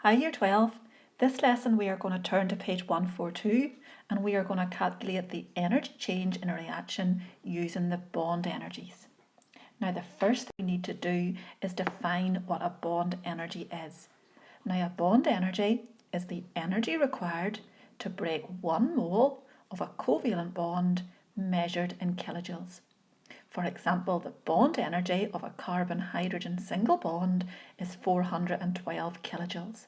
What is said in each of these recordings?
Hi Year 12, this lesson we are going to turn to page 142 and we are going to calculate the energy change in a reaction using the bond energies. Now the first thing we need to do is define what a bond energy is. Now a bond energy is the energy required to break 1 mole of a covalent bond measured in kilojoules. For example, the bond energy of a carbon-hydrogen single bond is 412 kilojoules.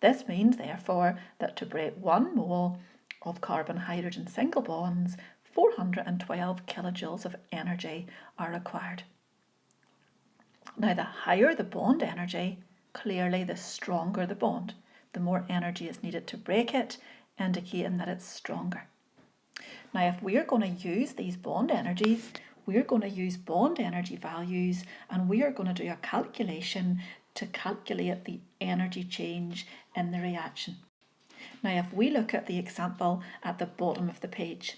This means, therefore, that to break 1 mole of carbon-hydrogen single bonds, 412 kilojoules of energy are required. Now, the higher the bond energy, clearly the stronger the bond. The more energy is needed to break it, indicating that it's stronger. Now, if we're going to use these bond energies, we're going to use bond energy values and we are going to do a calculation to calculate the energy change in the reaction. Now, if we look at the example at the bottom of the page,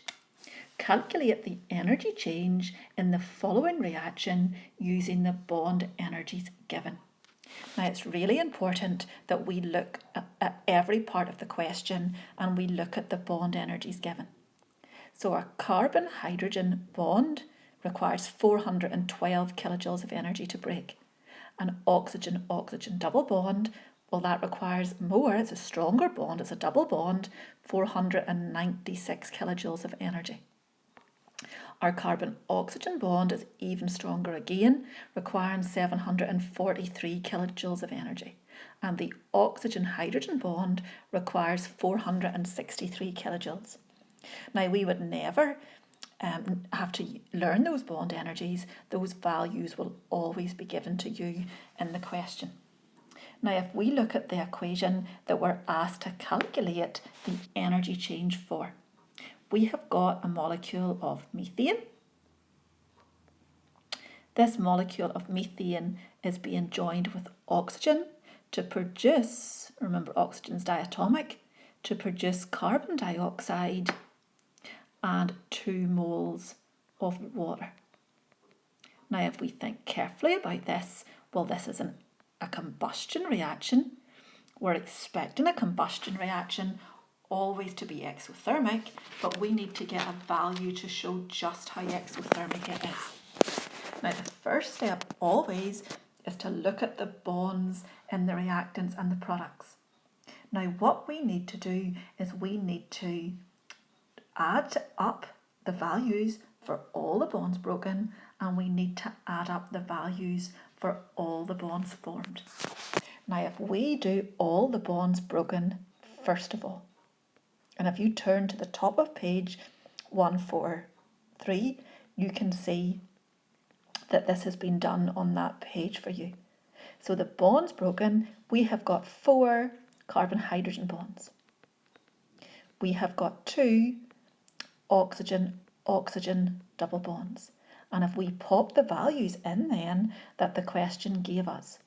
calculate the energy change in the following reaction using the bond energies given. Now, it's really important that we look at every part of the question and we look at the bond energies given. So our carbon-hydrogen bond requires 412 kilojoules of energy to break. An oxygen-oxygen double bond, well, that requires more. It's a stronger bond. It's a double bond, 496 kilojoules of energy. Our carbon-oxygen bond is even stronger again, requiring 743 kilojoules of energy. And the oxygen-hydrogen bond requires 463 kilojoules. Now, we would never have to learn those bond energies. Those values will always be given to you in the question. Now, if we look at the equation that we're asked to calculate the energy change for, we have got a molecule of methane. This molecule of methane is being joined with oxygen to produce, remember oxygen's diatomic, to produce carbon dioxide and 2 moles of water. Now, if we think carefully about this, well, this is a combustion reaction. We're expecting a combustion reaction always to be exothermic, but we need to get a value to show just how exothermic it is. Now, the first step always is to look at the bonds in the reactants and the products. Now, what we need to do is we need to add up the values for all the bonds broken, and we need to add up the values for all the bonds formed. Now, if we do all the bonds broken first of all, and if you turn to the top of page 143, you can see that this has been done on that page for you. So the bonds broken, we have got 4 carbon-hydrogen bonds. We have got 2 oxygen-oxygen double bonds. And if we pop the values in then that the question gave us,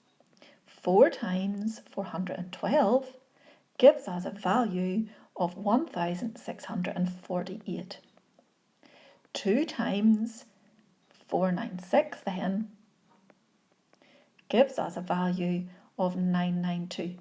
4 times 412 gives us a value of 1,648. 2 times 496 then gives us a value of 992.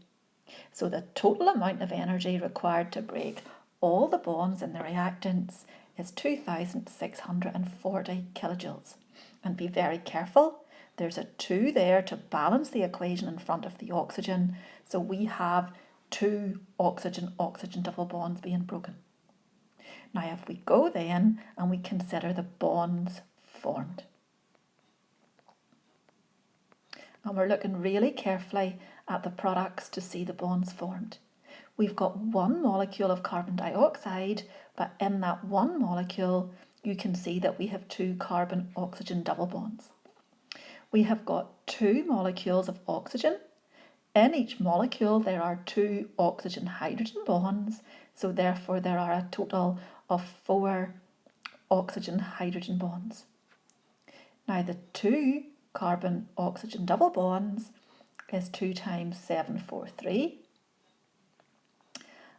So the total amount of energy required to break all the bonds in the reactants is 2,640 kilojoules. And be very careful, there's a 2 there to balance the equation in front of the oxygen. So we have 2 oxygen-oxygen double bonds being broken. Now, if we go then and we consider the bonds formed, and we're looking really carefully at the products to see the bonds formed. We've got 1 molecule of carbon dioxide, but in that 1 molecule, you can see that we have 2 carbon-oxygen double bonds. We have got 2 molecules of oxygen. In each molecule, there are 2 oxygen-hydrogen bonds, so therefore there are a total of 4 oxygen-hydrogen bonds. Now, the 2 carbon-oxygen double bonds is 2 times 743.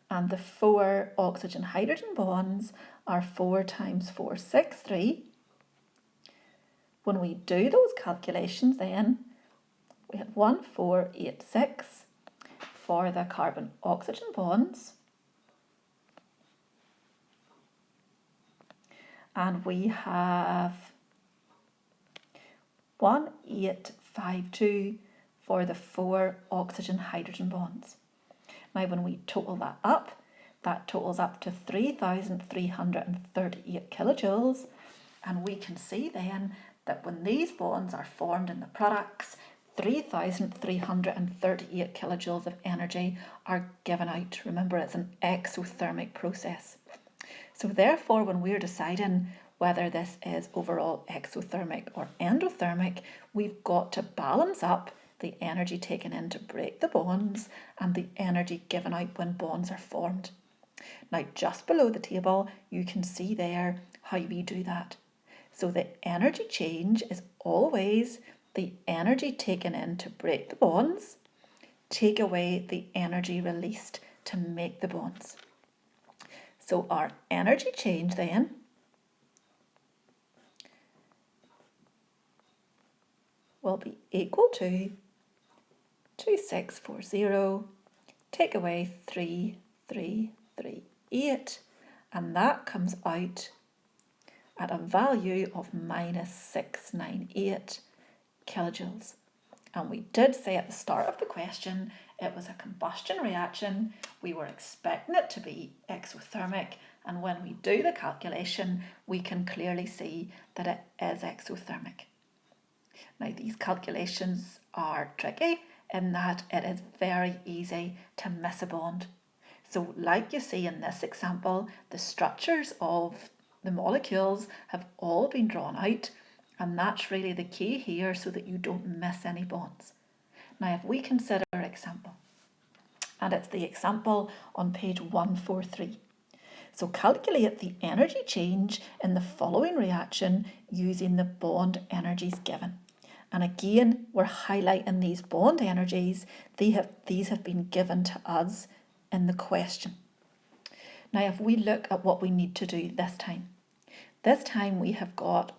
And the 4 oxygen-hydrogen bonds are 4 times 463. When we do those calculations then, we have 1486 for the carbon-oxygen bonds. And we have 1852 for the 4 oxygen-hydrogen bonds. Now when we total that totals up to 3,338 kilojoules, and we can see then that when these bonds are formed in the products, 3,338 kilojoules of energy are given out. Remember, it's an exothermic process. So therefore, when we're deciding whether this is overall exothermic or endothermic, we've got to balance up the energy taken in to break the bonds and the energy given out when bonds are formed. Now, just below the table, you can see there how we do that. So the energy change is always the energy taken in to break the bonds, take away the energy released to make the bonds. So our energy change then will be equal to 2640, take away 3338, and that comes out at a value of minus 698 kilojoules. And we did say at the start of the question it was a combustion reaction. We were expecting it to be exothermic, and when we do the calculation we can clearly see that it is exothermic. Now these calculations are tricky in that it is very easy to miss a bond. So like you see in this example, the structures of the molecules have all been drawn out, and that's really the key here so that you don't miss any bonds. Now if we consider our example, and it's the example on page 143. So calculate the energy change in the following reaction using the bond energies given. And again, we're highlighting these bond energies. These have been given to us in the question. Now, if we look at what we need to do this time we have got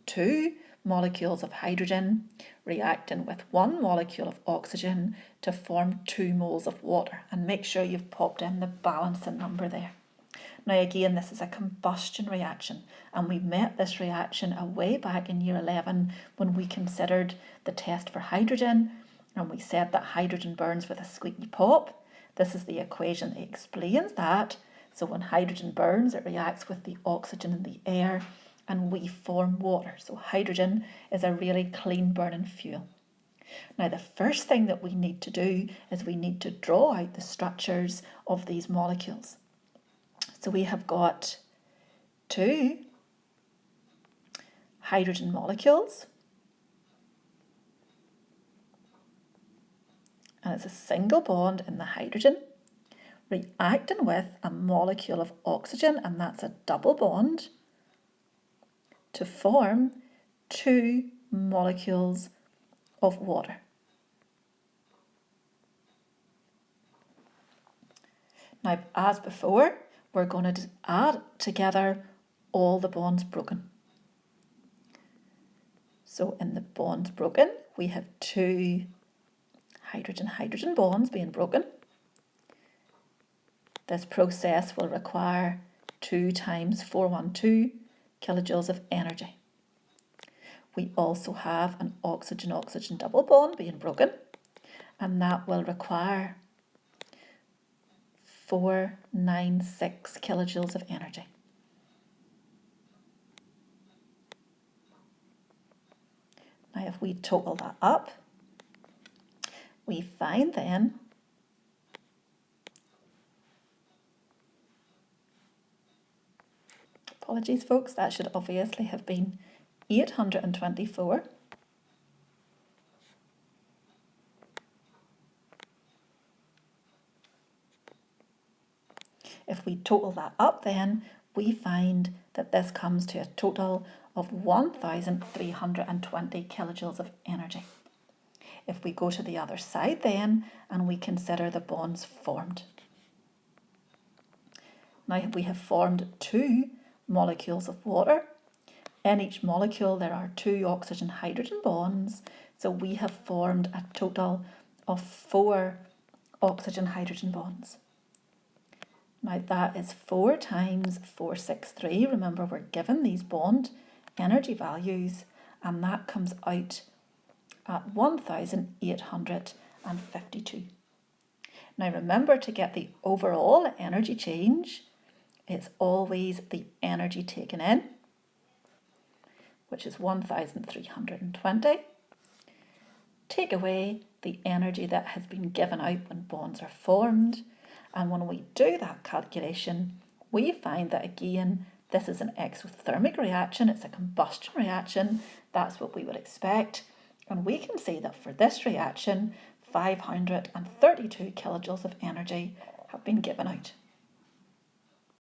2 molecules of hydrogen reacting with 1 molecule of oxygen to form 2 moles of water. And make sure you've popped in the balancing number there. Now again, this is a combustion reaction, and we met this reaction way back in year 11 when we considered the test for hydrogen, and we said that hydrogen burns with a squeaky pop. This is the equation that explains that. So when hydrogen burns, it reacts with the oxygen in the air and we form water. So hydrogen is a really clean burning fuel. Now the first thing that we need to do is we need to draw out the structures of these molecules. So we have got 2 hydrogen molecules, and it's a single bond in the hydrogen reacting with a molecule of oxygen, and that's a double bond, to form 2 molecules of water. Now, as before, we're going to add together all the bonds broken. So in the bonds broken, we have 2 hydrogen-hydrogen bonds being broken. This process will require 2 times 412 kilojoules of energy. We also have an oxygen-oxygen double bond being broken, and that will require 496 kilojoules of energy. Now if we total that up, we find then apologies folks, that should obviously have been 824. If we total that up then, we find that this comes to a total of 1,320 kilojoules of energy. If we go to the other side then, and we consider the bonds formed. Now we have formed 2 molecules of water. In each molecule there are 2 oxygen-hydrogen bonds, so we have formed a total of 4 oxygen-hydrogen bonds. Now that is 4 times 463. Remember, we're given these bond energy values, and that comes out at 1,852. Now remember, to get the overall energy change, it's always the energy taken in, which is 1,320. Take away the energy that has been given out when bonds are formed, and when we do that calculation, we find that again, this is an exothermic reaction, it's a combustion reaction, that's what we would expect, and we can see that for this reaction, 532 kilojoules of energy have been given out.